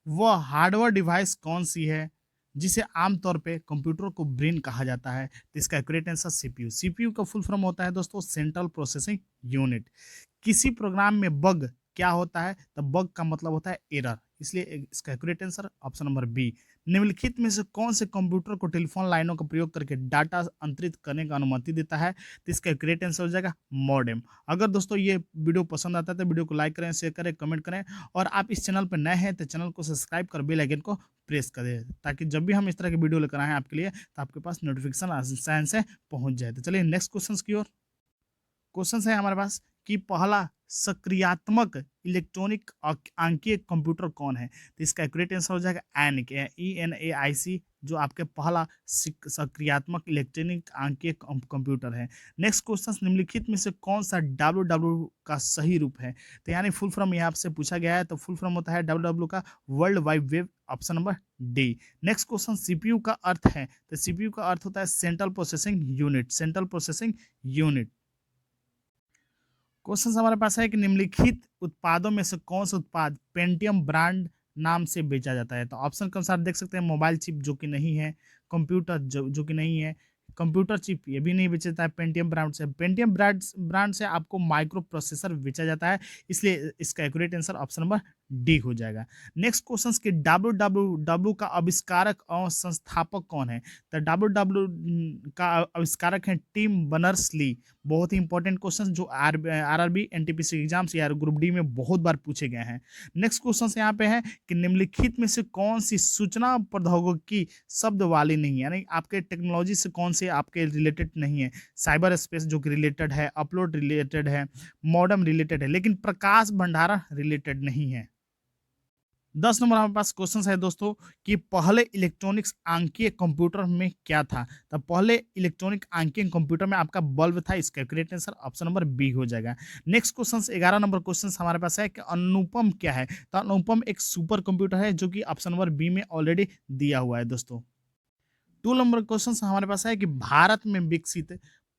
वह hardware device कौन सी है जिसे आमतौर पे कंप्यूटर को ब्रेन कहा जाता है? तो इसका एक्यूरेट आंसर सीपीयू। सीपीयू का फुल फॉर्म होता है दोस्तों सेंट्रल प्रोसेसिंग यूनिट। किसी प्रोग्राम में बग क्या होता है? तो बग का मतलब होता है एरर, इसलिए इसका accurate answer option number B. निम्नलिखित में से कौन से कंप्यूटर को टेलीफोन लाइनों का प्रयोग करके डाटा अंतरित करने का अनुमति देता है? तो इसका एक्यूरेट आंसर हो जाएगा मॉडेम। अगर दोस्तों ये वीडियो पसंद आता है तो वीडियो को लाइक करें, शेयर करें, कमेंट करें, और आप इस चैनल पर नए हैं तो चैनल को सब्सक्राइब कर बेल आइकन को प्रेस करें, ताकि जब भी हम इस तरह की वीडियो लेकर आए आपके लिए तो आपके पास नोटिफिकेशन आसानी से पहुंच जाए। तो चलिए नेक्स्ट क्वेश्चन की ओर। क्वेश्चन है हमारे पास कि पहला सक्रियात्मक इलेक्ट्रॉनिक अंकीय कंप्यूटर कौन है? तो इसका एक्यूरेट आंसर हो जाएगा एनिक, ENAIC, जो आपके पहला सक्रियात्मक इलेक्ट्रॉनिक अंकीय कंप्यूटर है। नेक्स्ट क्वेश्चन, निम्नलिखित में से कौन सा डब्ल्यू का सही रूप है? तो यानी फुल फॉर्म यहाँ से पूछा गया है, तो फुल फॉर्म होता है डब्ल्यू का world wide web, option number D. Next question, CPU का अर्थ है? तो सीपीयू का अर्थ होता है central processing unit, central processing unit. Question हमारे पास है कि निम्नलिखित उत्पादों में से कौन सा उत्पाद पेंटियम ब्रांड नाम से बेचा जाता है? तो ऑप्शन के अनुसार देख सकते हैं मोबाइल चिप जो कि नहीं है, कंप्यूटर जो कि नहीं है, कंप्यूटर चिप ये भी नहीं बेचा जाता है पेंटियम ब्रांड से। पेंटियम ब्रांड से आपको माइक्रो प्रोसेसर बेचा जाता है, इसलिए इसका accurate answer option number D हो जाएगा। नेक्स्ट क्वेश्चन कि डब्ल्यू का आविष्कारक और संस्थापक कौन है? तो डब्ल्यू का आविष्कारक है टिम बर्नर्स ली। बहुत ही इंपॉर्टेंट क्वेश्चन जो आरआरबी एनटीपीसी एग्जाम्स या ग्रुप डी में बहुत बार पूछे गए हैं। नेक्स्ट क्वेश्चन यहाँ पे है कि निम्नलिखित में से कौन सी सूचना प्रौद्योगिकी शब्द वाली नहीं है, यानी आपके टेक्नोलॉजी से कौन से आपके रिलेटेड नहीं है? साइबर स्पेस जो कि रिलेटेड है, अपलोड रिलेटेड है, मॉडर्न रिलेटेड है, लेकिन प्रकाश भंडारण रिलेटेड नहीं है। 10 नंबर हमारे पास क्वेश्चन है दोस्तों कि पहले इलेक्ट्रॉनिक्स अंकीय कंप्यूटर में क्या था? तो पहले इलेक्ट्रॉनिक अंकीय कंप्यूटर में आपका बल्ब था, इसका correct answer option number B हो जाएगा। नेक्स्ट क्वेश्चन 11 नंबर क्वेश्चन हमारे पास है कि अनुपम क्या है? तो अनुपम एक सुपर कंप्यूटर है जो कि ऑप्शन नंबर बी में ऑलरेडी दिया हुआ है दोस्तों। 2 नंबर क्वेश्चन हमारे पास है कि भारत में विकसित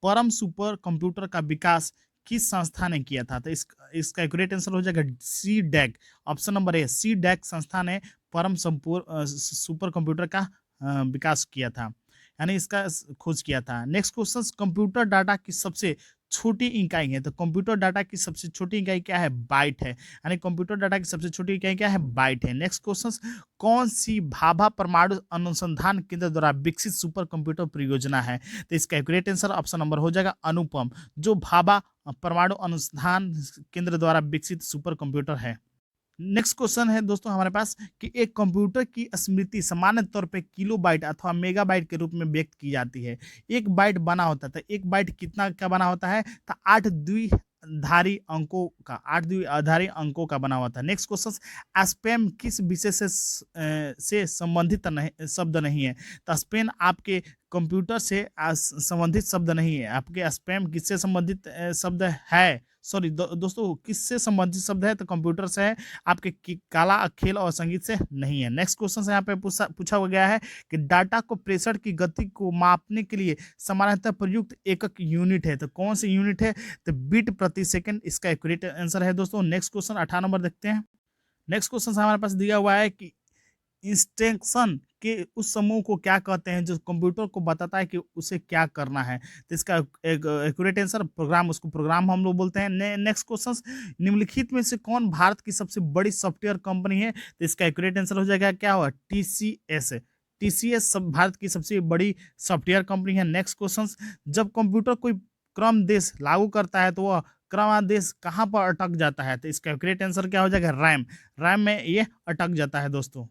परम सुपर कंप्यूटर का विकास किस संस्था ने किया था? तो इसका एक्यूरेट आंसर हो जाएगा C DAC, option number A. C DAC संस्था ने परम सुपर कंप्यूटर का विकास किया था, यानी इसका खोज किया था। नेक्स्ट क्वेश्चन, कंप्यूटर डाटा की सबसे छोटी इकाई है? तो कंप्यूटर डाटा की सबसे छोटी इकाई क्या है? बाइट है, यानी कंप्यूटर डाटा की सबसे छोटी इकाई क्या है? बाइट है। नेक्स्ट क्वेश्चन, कौन सी भाभा परमाणु अनुसंधान केंद्र द्वारा विकसित सुपर कंप्यूटर परियोजना है? तो इसका एक्यूरेट आंसर ऑप्शन नंबर हो जाएगा अनुपम, जो भाभा परमाणु अनुसंधान केंद्र द्वारा विकसित सुपर कंप्यूटर है। नेक्स्ट क्वेश्चन है दोस्तों हमारे पास कि एक कंप्यूटर की स्मृति सामान्य तौर पे किलोबाइट अथवा मेगाबाइट के रूप में व्यक्त की जाती है। एक बाइट बना होता है, तो एक बाइट कितना का बना होता है? तो 8 द्विधारी अंकों का, 8 द्विआधारी अंकों का बना हुआ था। नेक्स्ट क्वेश्चन, स्पैम किस विषय से संबंधित शब्द नहीं है? तो स्पैम आपके कंप्यूटर से संबंधित शब्द नहीं है, आपके स्पैम किससे संबंधित शब्द है? सॉरी दोस्तों, किससे संबंधित शब्द है? तो कंप्यूटर से है, आपके कला, खेल और संगीत से नहीं है। नेक्स्ट क्वेश्चन यहाँ पे पूछा गया है कि डाटा को प्रेषण की गति को मापने के लिए सामान्यतः प्रयुक्त एकक यूनिट है, तो कौन सी यूनिट है? तो बीट प्रति सेकंड इसका एक्यूरेट आंसर है दोस्तों। नेक्स्ट क्वेश्चन 18 नंबर देखते हैं। नेक्स्ट क्वेश्चन हमारे पास दिया हुआ है कि इंस्ट्रक्शन के उस समूह को क्या कहते हैं जो कंप्यूटर को बताता है कि उसे क्या करना है? तो इसका एक एक्यूरेट आंसर प्रोग्राम, उसको प्रोग्राम हम लोग बोलते हैं। नेक्स्ट क्वेश्चन, निम्नलिखित में से कौन भारत की सबसे बड़ी सॉफ्टवेयर कंपनी है? तो इसका एक्यूरेट आंसर हो जाएगा क्या हुआ? TCS। TCS सब भारत की सबसे बड़ी सॉफ्टवेयर कंपनी है। नेक्स्ट क्वेश्चन, जब कंप्यूटर कोई क्रमदेश लागू करता है तो वह क्रमादेश कहाँ पर अटक जाता है? तो इसका एक्यूरेट आंसर क्या हो जाएगा? रैम, रैम में ये अटक जाता है दोस्तों।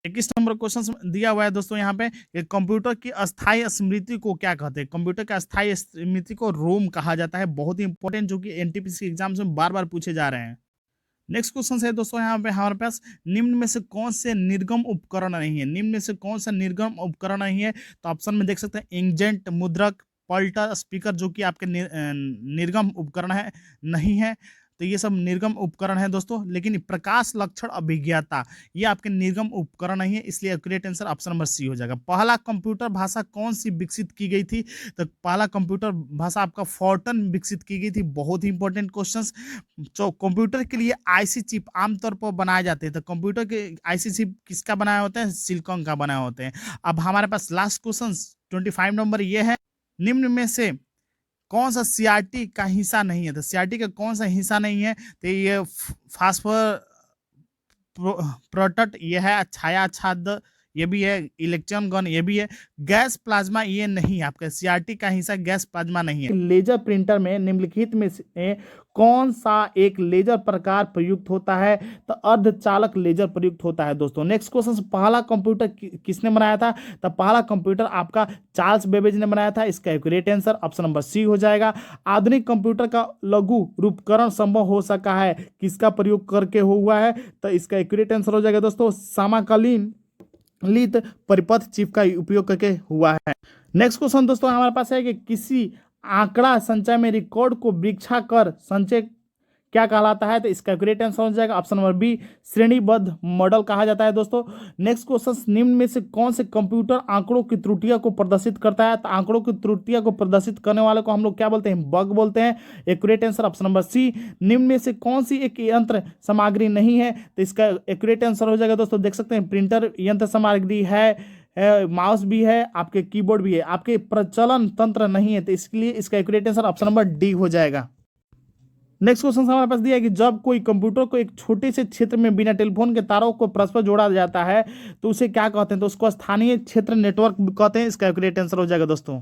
21 नंबर क्वेश्चन दिया हुआ है दोस्तों यहाँ पे कि कंप्यूटर की अस्थायी स्मृति को क्या कहते हैं? कंप्यूटर की अस्थायी स्मृति को रोम कहा जाता है, बहुत ही इंपॉर्टेंट, जो कि एनटीपीसी एग्जाम्स में बार बार पूछे जा रहे हैं। नेक्स्ट क्वेश्चन है दोस्तों यहाँ पे हमारे पास, निम्न में से कौन से निर्गम उपकरण नहीं है? निम्न में से कौन सा निर्गम उपकरण नहीं है? तो ऑप्शन में देख सकते हैं इंकजेट, मुद्रक, पल्टर, स्पीकर, जो कि आपके निर्गम उपकरण है, नहीं है। तो ये सब निर्गम उपकरण है दोस्तों। लेकिन प्रकाश लक्षण अभिज्ञता ये आपके निर्गम उपकरण नहीं है, इसलिए accurate answer option number C हो जाएगा। पहला कंप्यूटर भाषा कौन सी विकसित की गई थी? तो पहला कंप्यूटर भाषा आपका फोर्टन विकसित की गई थी। बहुत ही इंपॉर्टेंट क्वेश्चंस। तो कंप्यूटर के लिए आईसी चिप आमतौर पर बनाए जाते हैं, तो कंप्यूटर के आईसी चिप किसका बनाया होता है? सिलिकॉन का बनाए होते हैं। अब हमारे पास लास्ट क्वेश्चन 25 नंबर ये है, निम्न में से कौन सा सीआरटी का हिस्सा नहीं है? तो सीआरटी का कौन सा हिस्सा नहीं है? तो ये फास्फोर प्रोटट ये है, छाया आच्छाद ये भी है, इलेक्ट्रॉन गन ये भी है, गैस प्लाज्मा ये नहीं है। आपका सीआरटी का हिस्सा गैस प्लाज्मा नहीं है। लेजर प्रिंटर में निम्नलिखित में से कौन सा एक लेजर प्रकार प्रयुक्त होता है? तो अर्धचालक लेजर प्रयुक्त होता है दोस्तों। नेक्स्ट क्वेश्चन, पहला कंप्यूटर किसने बनाया था? तो पहला कंप्यूटर आपका चार्ल्स बेबेज ने बनाया था। इसका accurate answer option number C हो जाएगा। आधुनिक कंप्यूटर का लघु रूपकरण संभव हो सका है, किसका प्रयोग करके हुआ है? तो इसका एक्यूरेट आंसर हो जाएगा दोस्तों समकालीन लित परिपथ चिप का उपयोग करके हुआ है। नेक्स्ट क्वेश्चन दोस्तों हमारे पास है कि किसी आंकड़ा संचय में रिकॉर्ड को वृक्षाकार संचय क्या कहलाता है? तो इसका एक्यूरेट आंसर हो जाएगा ऑप्शन नंबर बी, श्रेणीबद्ध मॉडल कहा जाता है दोस्तों। नेक्स्ट क्वेश्चन, निम्न में से कौन से कंप्यूटर आंकड़ों की त्रुटियों को प्रदर्शित करता है? तो आंकड़ों की त्रुटियों को प्रदर्शित करने वाले को हम लोग क्या बोलते हैं? बग बोलते हैं। Accurate answer option number C. निम्न में से कौन सी एक यंत्र सामग्री नहीं है? तो इसका एक्यूरेट आंसर हो जाएगा दोस्तों, देख सकते हैं प्रिंटर यंत्र सामग्री है, माउस भी है, आपके कीबोर्ड भी है, आपके प्रचलन तंत्र नहीं है, तो इसलिए इसका accurate answer option number D हो जाएगा। नेक्स्ट क्वेश्चन हमारे पास दिया है कि जब कोई कंप्यूटर को एक छोटे से क्षेत्र में बिना टेलीफोन के तारों को परस्पर जोड़ा जाता है तो उसे क्या कहते हैं? तो उसको स्थानीय क्षेत्र नेटवर्क कहते हैं। इसका एक्यूरेट आंसर हो जाएगा दोस्तों।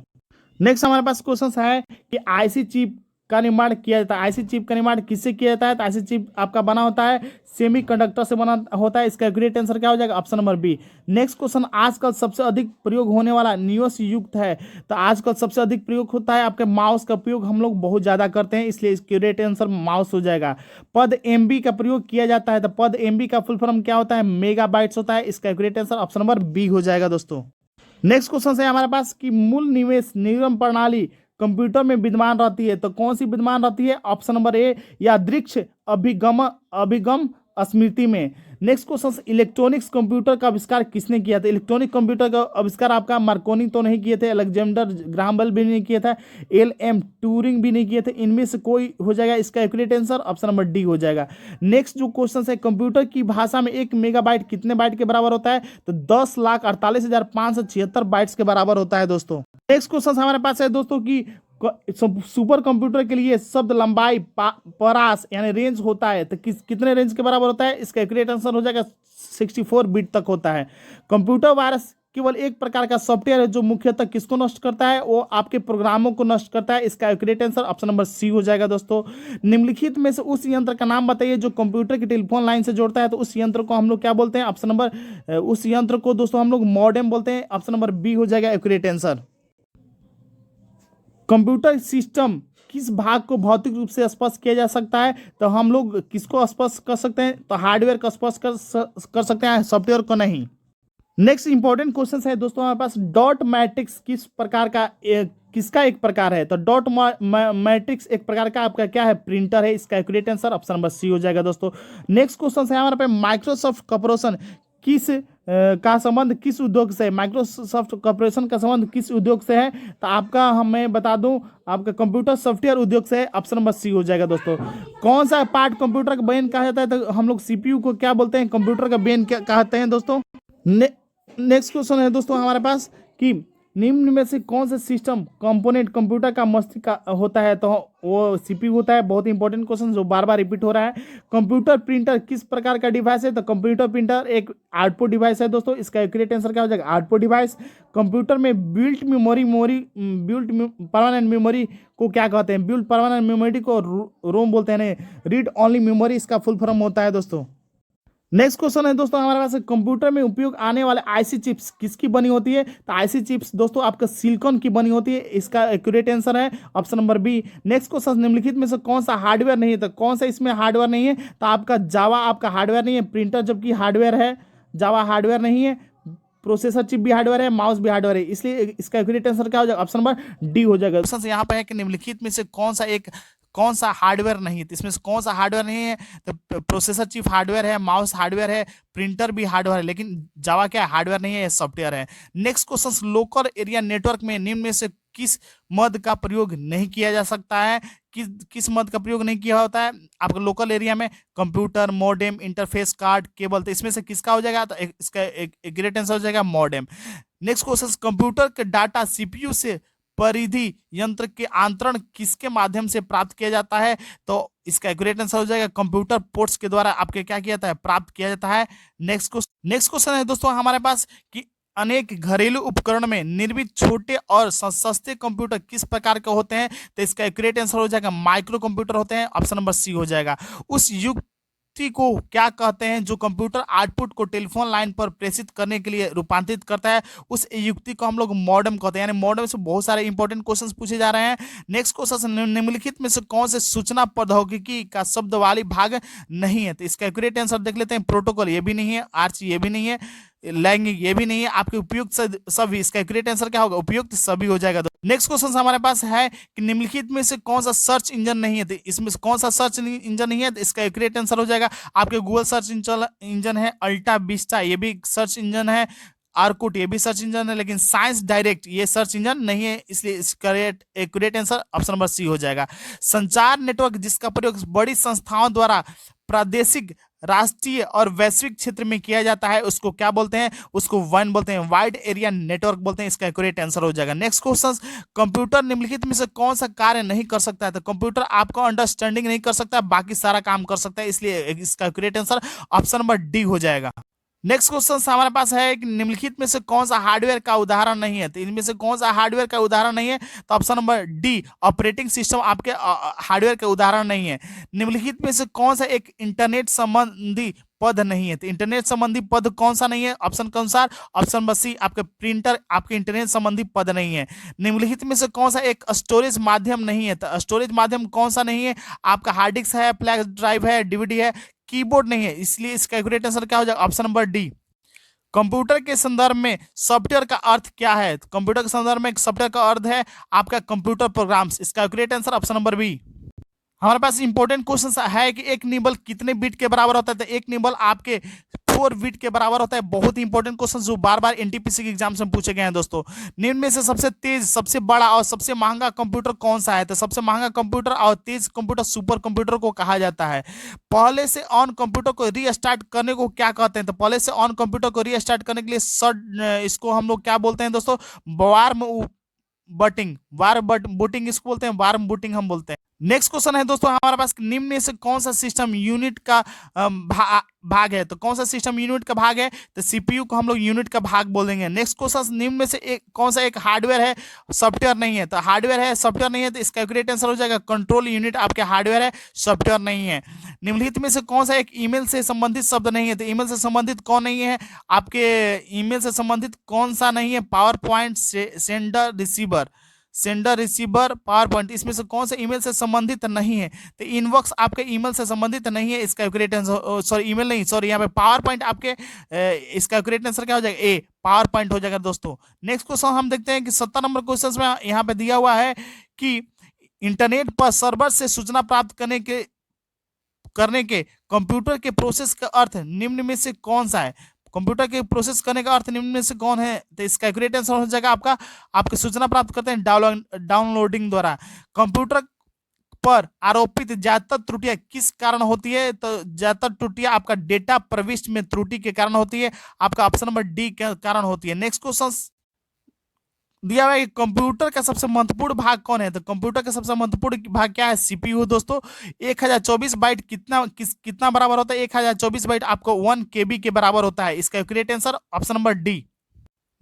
नेक्स्ट हमारे पास क्वेश्चन है कि आईसी चिप का निर्माण किया जाता है। आईसी चिप का निर्माण किससे किया जाता है? तो आईसी चिप आपका बना होता है सेमीकंडक्टर से बना होता है। इसका एक्यूरेट आंसर क्या हो जाएगा? Option number B. Next question, आजकल सबसे अधिक प्रयोग होने वाला नियोस युक्त है। तो आजकल सबसे अधिक प्रयोग होता है आपके माउस का प्रयोग हम लोग बहुत ज्यादा करते हैं, इसलिए इसका एक्यूरेट आंसर माउस हो जाएगा। पद एमबी का प्रयोग किया जाता है। तो पद एमबी का फुल फॉर्म क्या होता है? मेगाबाइट्स होता है। इसका accurate answer option number B हो जाएगा दोस्तों। नेक्स्ट क्वेश्चन है हमारे पास कि मूल निवेश निर्गम प्रणाली कंप्यूटर में विद्यमान रहती है। तो कौन सी विद्यमान रहती है? ऑप्शन नंबर ए, यादृक्ष अभिगम स्मृति में। नेक्स्ट क्वेश्चन, इलेक्ट्रॉनिक्स कंप्यूटर का आविष्कार किसने किया था? इलेक्ट्रॉनिक कंप्यूटर का आविष्कार आपका मार्कोनी तो नहीं किए थे, अलेक्जेंडर ग्राहम बेल भी नहीं किए थे, एल.एम. ट्यूरिंग भी नहीं किए थे। इनमें से कोई हो जाएगा। इसका accurate answer option number D हो जाएगा। नेक्स्ट जो क्वेश्चन है, कंप्यूटर की भाषा में 1 मेगाबाइट कितने बाइट के बराबर होता है? तो 10,48,576 बाइट्स के बराबर होता है दोस्तों। नेक्स्ट क्वेश्चन हमारे पास है दोस्तों कि सुपर कंप्यूटर के लिए शब्द लंबाई परास यानी रेंज होता है, तो कितने रेंज के बराबर होता है? इसका एक्यूरेट आंसर हो जाएगा 64 बिट तक होता है। कंप्यूटर वायरस केवल एक प्रकार का सॉफ्टवेयर है जो मुख्यतः किसको नष्ट करता है? वो आपके प्रोग्रामों को नष्ट करता है। इसका accurate answer option number C हो जाएगा दोस्तों। निम्नलिखित में से उस यंत्र का नाम बताइए जो कंप्यूटर की टेलीफोन लाइन से जोड़ता है। तो उस यंत्र को हम लोग क्या बोलते हैं? ऑप्शन नंबर उस यंत्र को दोस्तों हम लोग मॉडेम बोलते हैं। ऑप्शन नंबर बी हो जाएगा एक्यूरेट आंसर। कंप्यूटर सिस्टम किस भाग को भौतिक रूप से स्पर्श किया जा सकता है? तो हम लोग किसको स्पर्श कर सकते हैं? तो हार्डवेयर का स्पर्श कर सकते हैं, सॉफ्टवेयर को नहीं। नेक्स्ट इंपॉर्टेंट क्वेश्चन है दोस्तों हमारे पास, डॉट मैट्रिक्स किस प्रकार का किसका एक प्रकार है? तो डॉट मैट्रिक्स एक प्रकार का आपका क्या है? प्रिंटर है। इसका accurate answer option number C हो जाएगा दोस्तों। नेक्स्ट क्वेश्चन है हमारे पे, माइक्रोसॉफ्ट कॉर्पोरेशन किस का संबंध किस उद्योग से है? माइक्रोसॉफ्ट कॉर्पोरेशन का संबंध किस उद्योग से है? तो आपका मैं बता दूं आपका कंप्यूटर सॉफ्टवेयर उद्योग से है। ऑप्शन नंबर सी हो जाएगा दोस्तों। कौन सा पार्ट कंप्यूटर का ब्रेन कहा जाता है? तो हम लोग सीपीयू को क्या बोलते हैं? कंप्यूटर का ब्रेन क्या कहते हैं दोस्तों। नेक्स्ट क्वेश्चन है दोस्तों हमारे पास कि निम्न में से कौन सा सिस्टम कंपोनेंट कंप्यूटर का मस्तिष्क होता है? तो वो सीपीयू होता है। बहुत इंपॉर्टेंट क्वेश्चन जो बार बार रिपीट हो रहा है। कंप्यूटर प्रिंटर किस प्रकार का डिवाइस है? तो कंप्यूटर प्रिंटर एक आउटपुट डिवाइस है दोस्तों। इसका एक्यूरेट आंसर क्या हो जाएगा? Output device. कंप्यूटर में बिल्ट परमानेंट मेमोरी को क्या कहते हैं? बिल्ट परमानेंट मेमोरी को रोम बोलते हैं, रीड ओनली मेमोरी इसका फुल फॉर्म होता है दोस्तों। नेक्स्ट क्वेश्चन है दोस्तों हमारे पास, कंप्यूटर में उपयोग आने वाले आईसी चिप्स किसकी बनी होती है? तो आईसी चिप्स दोस्तों आपका सिलिकॉन की बनी होती है। इसका एक्यूरेट आंसर है option number B. Next question, निम्नलिखित में से कौन सा हार्डवेयर नहीं है? तो कौन सा इसमें हार्डवेयर नहीं है? तो आपका जावा आपका हार्डवेयर नहीं है। प्रिंटर जबकि हार्डवेयर है, जावा हार्डवेयर नहीं है। प्रोसेसर चिप भी हार्डवेयर है, माउस भी हार्डवेयर है, इसलिए इसका एक्यूरेट आंसर क्या हो जाएगा? ऑप्शन नंबर डी हो जाएगा। क्वेश्चन यहाँ पे है कि निम्नलिखित में से कौन सा एक कौन सा हार्डवेयर नहीं है, तो इसमें से कौन सा हार्डवेयर नहीं है, तो प्रोसेसर चिप हार्डवेयर है, माउस हार्डवेयर है, प्रिंटर भी हार्डवेयर है, लेकिन जावा क्या है, हार्डवेयर नहीं है, ये सॉफ्टवेयर है। Next question, local area network में निम्न में से किस मद का प्रयोग नहीं किया जा सकता है, किस मद का प्रयोग नहीं किया होता है आपका लोकल एरिया में, computer, modem, interface card, cable, तो इसमें से किसका हो जाएगा, तो इसका एक ग्रेट आंसर हो जाएगा मॉडेम। नेक्स्ट क्वेश्चन, कंप्यूटर के डाटा सीपीयू से परिधि यंत्र के आंतरण किसके माध्यम से प्राप्त किया जाता है, तो इसका एक्यूरेट आंसर हो जाएगा कंप्यूटर पोर्ट्स के द्वारा आपके क्या किया जाता है, प्राप्त किया जाता है। नेक्स्ट क्वेश्चन है दोस्तों हमारे पास कि अनेक घरेलू उपकरण में निर्मित छोटे और सस्ते कंप्यूटर किस प्रकार के होते हैं, तो इसका एक्यूरेट आंसर हो जाएगा माइक्रो कंप्यूटर होते हैं, ऑप्शन नंबर सी हो जाएगा। उस युक्ति को क्या कहते हैं जो कंप्यूटर आउटपुट को टेलीफोन लाइन पर प्रेषित करने के लिए रूपांतरित करता है, उस युक्ति को हम लोग मॉडेम कहते हैं, यानी मॉडेम से बहुत सारे इंपॉर्टेंट क्वेश्चंस पूछे जा रहे हैं। नेक्स्ट क्वेश्चन, निम्नलिखित में से कौन से सूचना प्रौद्योगिकी का शब्द वाली भाग नहीं है, तो इसका एक्यूरेट आंसर देख लेते हैं, प्रोटोकॉल ये भी नहीं है, आर्ची ये भी नहीं है, लैंगिक ये भी नहीं है, आपके उपयुक्त सभी, इसका एक्यूरेट आंसर क्या होगा, उपयुक्त सभी हो जाएगा। नेक्स्ट क्वेश्चन हमारे पास है कि निम्नलिखित में से कौन सा सर्च इंजन नहीं है, तो इसमें से कौन सा सर्च इंजन नहीं है, तो इसका एक्यूरेट आंसर हो जाएगा आपके गूगल सर्च इंजन है, अल्टा विस्टा ये भी सर्च इंजन है, आर्कुट ये भी सर्च इंजन है, लेकिन साइंस डायरेक्ट ये सर्च इंजन नहीं है, इसलिए इसका accurate answer option number C हो जाएगा। संचार नेटवर्क जिसका प्रयोग बड़ी संस्थाओं द्वारा प्रादेशिक, राष्ट्रीय और वैश्विक क्षेत्र में किया जाता है उसको क्या बोलते हैं, उसको WAN बोलते हैं, वाइड एरिया नेटवर्क बोलते हैं, इसका एक्यूरेट आंसर हो जाएगा। नेक्स्ट क्वेश्चन, कंप्यूटर निम्नलिखित में से कौन सा कार्य नहीं कर सकता है, तो कंप्यूटर आपको अंडरस्टैंडिंग नहीं कर सकता, बाकी सारा काम कर सकता है, इसलिए इसका accurate answer option number D हो जाएगा। नेक्स्ट क्वेश्चन हमारे पास है कि निम्नलिखित में से कौन सा हार्डवेयर का उदाहरण नहीं है, तो इनमें से कौन सा हार्डवेयर का उदाहरण नहीं है, तो option number D operating system आपके हार्डवेयर का उदाहरण नहीं है। निम्नलिखित में से कौन सा एक इंटरनेट संबंधी पद नहीं है, तो इंटरनेट संबंधी पद कौन सा नहीं है ऑप्शन के अनुसार, ऑप्शन नंबर सी आपके प्रिंटर आपके इंटरनेट संबंधी पद नहीं है। निम्नलिखित में से कौन सा एक स्टोरेज माध्यम नहीं है, तो स्टोरेज माध्यम कौन सा नहीं है, आपका हार्ड डिस्क है, फ्लैश ड्राइव है, डीवीडी है, कीबोर्ड नहीं है, इसलिए इसका एक्यूरेट आंसर क्या हो जाएगा, ऑप्शन नंबर डी। कंप्यूटर के संदर्भ में सॉफ्टवेयर का अर्थ क्या है, तो कंप्यूटर के संदर्भ में सॉफ्टवेयर का अर्थ है आपका कंप्यूटर प्रोग्राम्स, इसका accurate answer option number B. हमारे पास इंपॉर्टेंट क्वेश्चन है कि एक निबल कितने बिट के बराबर होता है, तो एक निबल आपके 4 बिट के बराबर होता है। बहुत ही इंपॉर्टेंट क्वेश्चन जो बार बार एनटीपीसी के एग्जाम में पूछे गए हैं दोस्तों। निम्न में से सबसे तेज, सबसे बड़ा और सबसे महंगा कंप्यूटर कौन सा है, तो सबसे महंगा कंप्यूटर और तेज कंप्यूटर सुपर कंप्यूटर को कहा जाता है। पहले से ऑन कंप्यूटर को रीस्टार्ट करने को क्या कहते हैं, तो पहले से ऑन कंप्यूटर को रीस्टार्ट करने के लिए इसको हम लोग क्या बोलते हैं दोस्तों, वार्म बूटिंग इसको बोलते हैं, वार्म बूटिंग हम बोलते हैं। नेक्स्ट क्वेश्चन है दोस्तों हमारे पास, निम्न में से कौन सा सिस्टम यूनिट का भाग है, तो कौन सा सिस्टम यूनिट का भाग है, तो सीपीयू को हम लोग यूनिट का भाग बोलेंगे। नेक्स्ट क्वेश्चन, निम्न में से एक कौन सा एक हार्डवेयर है सॉफ्टवेयर नहीं है, तो हार्डवेयर है सॉफ्टवेयर नहीं है, तो इसका एक्यूरेट आंसर हो जाएगा कंट्रोल यूनिट आपके हार्डवेयर है, सॉफ्टवेयर नहीं है। निम्नलिखित में से कौन सा एक ईमेल से संबंधित शब्द नहीं है, तो ईमेल से संबंधित कौन नहीं है, आपके ईमेल से संबंधित कौन सा नहीं है, power point, sender receiver, power point, इसमें से कौन सा ईमेल से संबंधित नहीं है, तो इनबॉक्स आपके ईमेल से संबंधित नहीं है, इसका एक्यूरेट आंसर, सॉरी ईमेल नहीं, सॉरी यहाँ पे पावर पॉइंट आपके, इसका एक्यूरेट आंसर क्या हो जाएगा, ए पावर पॉइंट हो जाएगा दोस्तों। नेक्स्ट क्वेश्चन हम देखते हैं कि 70 नंबर क्वेश्चन में यहाँ पे दिया हुआ है कि इंटरनेट पर सर्वर से सूचना प्राप्त करने के कंप्यूटर के प्रोसेस का अर्थ निम्न में से कौन सा है, कंप्यूटर के प्रोसेस करने का अर्थ निम्न में से कौन है, तो इसका एक्यूरेट आंसर हो जाएगा आपके सूचना प्राप्त करते हैं डाउनलोडिंग द्वारा। कंप्यूटर पर आरोपित ज्यादातर त्रुटियां किस कारण होती है, तो ज्यादातर त्रुटियां आपका डेटा प्रविष्टि में त्रुटि के कारण होती है, आपका ऑप्शन नंबर डी के कारण होती है। नेक्स्ट क्वेश्चन दिया हुआ है कि कंप्यूटर का सबसे महत्वपूर्ण भाग कौन है, तो कंप्यूटर का सबसे महत्वपूर्ण भाग क्या है, सीपीयू दोस्तों। 1024 बाइट कितना बराबर होता है, 1024 बाइट आपको 1 KB के बराबर होता है, इसका accurate answer option number D.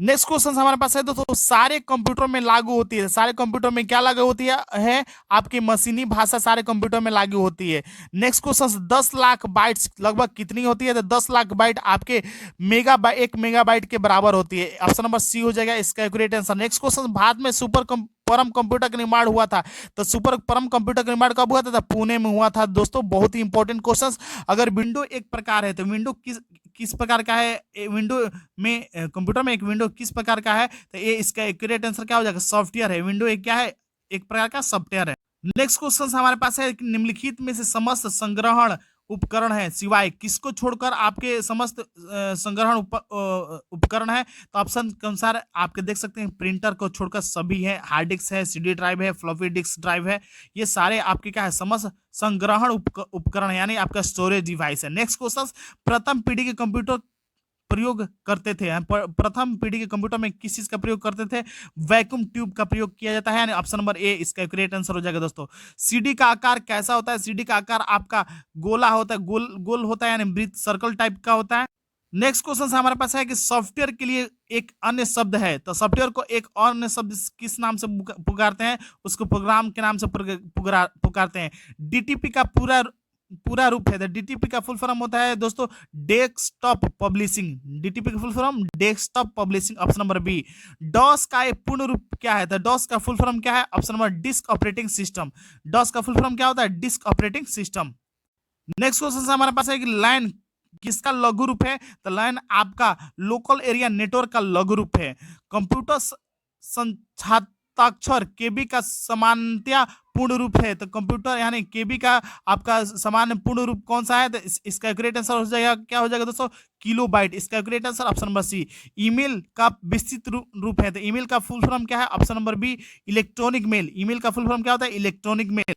Next question हमारे पास है दोस्तों, सारे कंप्यूटर में लागू होती है, सारे कंप्यूटर में क्या लागू होती है आपकी मशीनी भाषा सारे कंप्यूटर में लागू होती है। नेक्स्ट क्वेश्चन, 10 लाख बाइट्स लगभग कितनी होती है, तो 10 लाख बाइट आपके 1 मेगाबाइट के बराबर होती है, ऑप्शन नंबर सी हो जाएगा इसका accurate answer. Next question, Bharat में परम कंप्यूटर का निर्माण हुआ था, तो परम कंप्यूटर का निर्माण कब हुआ था, तो पुणे में हुआ था दोस्तों। बहुत ही इंपॉर्टेंट क्वेश्चंस। अगर विंडो एक प्रकार है तो विंडो किस प्रकार का है, विंडो में कंप्यूटर में एक विंडो किस प्रकार का है, तो ये इसका एक्यूरेट आंसर क्या हो जाएगा, सॉफ्टवेयर है। विंडो एक क्या है, एक प्रकार का सॉफ्टवेयर है। नेक्स्ट क्वेश्चन हमारे पास है कि निम्नलिखित में से समस्त संग्रहण उपकरण है सिवाय किसको छोड़कर आपके समस्त संग्रहण उपकरण है। तो ऑप्शन के अनुसार आपके देख सकते हैं प्रिंटर को छोड़कर सभी है, हार्ड डिस्क है, सीडी ड्राइव है, फ्लॉपी डिस्क ड्राइव है, ये सारे आपके क्या है समस्त संग्रहण उपकरण यानी आपका स्टोरेज डिवाइस है। नेक्स्ट क्वेश्चन, प्रथम पीढ़ी के कंप्यूटर प्रयोग करते थे, प्रथम पीढ़ी के कंप्यूटर में किस चीज का प्रयोग करते थे, वैक्यूम ट्यूब का प्रयोग किया जाता है, यानी ऑप्शन नंबर ए इसका करेक्ट आंसर हो जाएगा दोस्तों। सीडी का आकार कैसा होता है, सीडी का आकार आपका गोला होता है, गोल गोल होता है, यानी वृत्त सर्कल टाइप का होता है। नेक्स्ट क्वेश्चन हमारे पास है कि सॉफ्टवेयर के लिए एक अन्य शब्द है, तो सॉफ्टवेयर को एक अन्य शब्द किस नाम से पुकारते हैं, उसको प्रोग्राम के नाम से पुकारते हैं। डीटीपी का पूरा रूप है, डीटीपी का फुल फॉर्म होता है दोस्तों डेस्कटॉप पब्लिशिंग, डीटीपी का full form desktop publishing, option number B. DOS का एक पूर्ण रूप क्या है, तो डॉस का फुल फॉर्म क्या है, option number disk operating system. DOS का फुल फॉर्म क्या होता है, disk operating system. Next question हमारे पास है कि लाइन किसका लघु रूप है, तो लाइन आपका लोकल एरिया नेटवर्क का लघु रूप है। कंप्यूटर संचाताक्षर केबी का समानतया पूर्ण रूप है, तो कंप्यूटर यानी केबी का आपका सामान्य पूर्ण रूप कौन सा है, तो इसका करेक्ट आंसर हो जाएगा क्या हो जाएगा दोस्तों, किलोबाइट, इसका correct answer option number C. Email का विस्तृत रूप है, तो ईमेल का फुल फॉर्म क्या है, option number B electronic mail, email का फुल फॉर्म क्या होता है, electronic mail.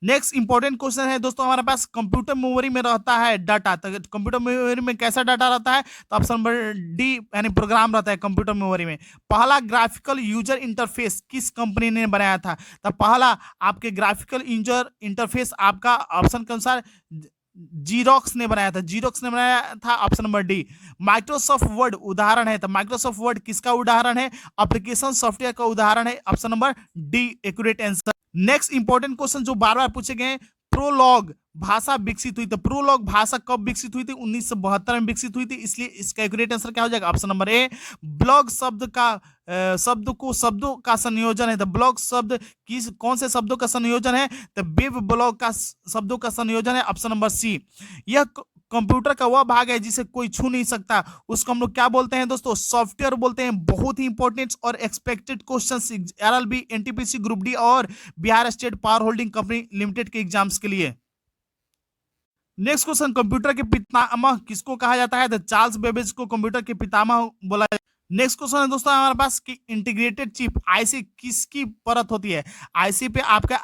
Next important question है दोस्तों हमारे पास, कंप्यूटर मेमोरी में रहता है डाटा, तो कंप्यूटर मेमोरी में कैसा डाटा रहता है, तो ऑप्शन नंबर डी यानी प्रोग्राम रहता है कंप्यूटर मेमोरी में। पहला ग्राफिकल यूजर इंटरफेस किस कंपनी ने बनाया था, तो पहला आपके ग्राफिकल यूजर इंटरफेस आपका ऑप्शन के अनुसार जीरोक्स ने बनाया था, जीरोक्स ने बनाया था, option number D. Microsoft word उदाहरण है, तो माइक्रोसॉफ्ट वर्ड किसका उदाहरण है, एप्लीकेशन सॉफ्टवेयर का उदाहरण है, option number D accurate answer. Next important question जो बार बार पूछे गए, प्रोलॉग भाषा विकसित हुई, तो प्रोलॉग भाषा कब विकसित हुई थी, 1972 में विकसित हुई थी, इसलिए इसका एक्यूरेट आंसर क्या हो जाएगा, ऑप्शन नंबर ए। ब्लॉग शब्दों का संयोजन है, तो ब्लॉग शब्द किस कौन से शब्दों का संयोजन है, तो वेब ब्लॉग का शब्दों का संयोजन है, ऑप्शन नंबर सी। यह कंप्यूटर का वह भाग है जिसे कोई छू नहीं सकता, उसको हम लोग क्या बोलते हैं दोस्तों, सॉफ्टवेयर बोलते हैं। बहुत ही इंपॉर्टेंट और expected question RLB, NTPC, group D और Bihar state power holding company limited के एग्जाम्स के लिए। नेक्स्ट क्वेश्चन, कंप्यूटर के पितामह किसको कहा जाता है, तो चार्ल्स बेबेज को कंप्यूटर के पितामह बोला जाता है। नेक्स्ट क्वेश्चन है दोस्तों हमारे पास कि इंटीग्रेटेड चिप आईसी किसकी परत होती है, आईसी पे आपका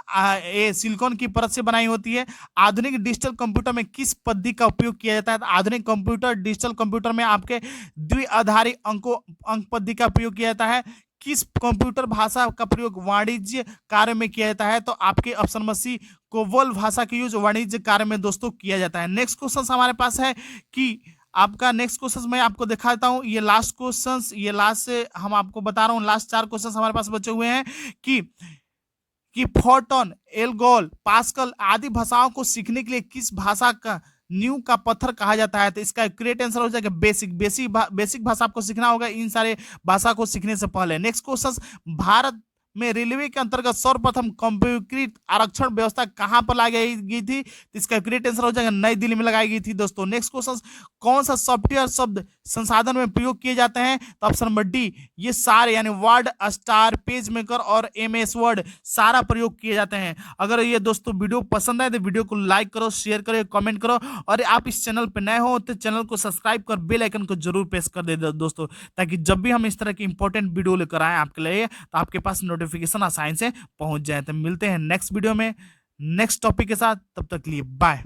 सिलिकॉन की परत से बनाई होती है। आधुनिक डिजिटल कंप्यूटर में किस पद्धति का उपयोग किया जाता है, तो आधुनिक कंप्यूटर डिजिटल कंप्यूटर में आपके द्विआधारी अंक पद्धति का उपयोग किया जाता है। किस कंप्यूटर भाषा का प्रयोग वाणिज्य कार्य में किया जाता है, तो आपके ऑप्शन नंबर सी कोबोल भाषा का यूज वाणिज्य कार्य में दोस्तों किया जाता है। नेक्स्ट क्वेश्चन हमारे पास है कि आपका नेक्स्ट क्वेश्चन मैं आपको दिखाता हूं, ये लास्ट क्वेश्चन, ये लास्ट से हम आपको बता रहा हूं, लास्ट 4 क्वेश्चन हमारे पास बचे हुए हैं कि फोर्टन, एल्गोल, पास्कल आदि भाषाओं को सीखने के लिए किस भाषा का नींव का पत्थर कहा जाता है, तो इसका करेक्ट आंसर हो जाएगा बेसिक भाषा आपको सीखना होगा इन सारे भाषा को सीखने से पहले। नेक्स्ट क्वेश्चन, भारत में रेलवे के अंतर्गत सर्वप्रथम कंप्यूटरीकृत आरक्षण व्यवस्था कहां पर लगाई गई थी, तो इसका करेक्ट आंसर हो जाएगा नई दिल्ली में लगाई गई थी दोस्तों। नेक्स्ट क्वेश्चन, कौन सा सॉफ्टवेयर शब्द संसाधन में प्रयोग किए जाते हैं, तो ऑप्शन नंबर डी ये सारे यानी वर्ड, स्टार, पेज मेकर और एमएस वर्ड सारा प्रयोग किए जाते हैं। अगर ये दोस्तों वीडियो पसंद आए तो वीडियो को लाइक करो, शेयर करो, कमेंट करो, और आप इस चैनल पर नए हो तो चैनल को सब्सक्राइब कर बेल आइकन को जरूर प्रेस कर दे दोस्तों, ताकि जब भी हम इस तरह की इंपॉर्टेंट वीडियो लेकर आए आपके लिए तो आपके पास नोटिफिकेशन आसानी से पहुंच जाए। तो मिलते हैं नेक्स्ट वीडियो में नेक्स्ट टॉपिक के साथ, तब तक के लिए बाय।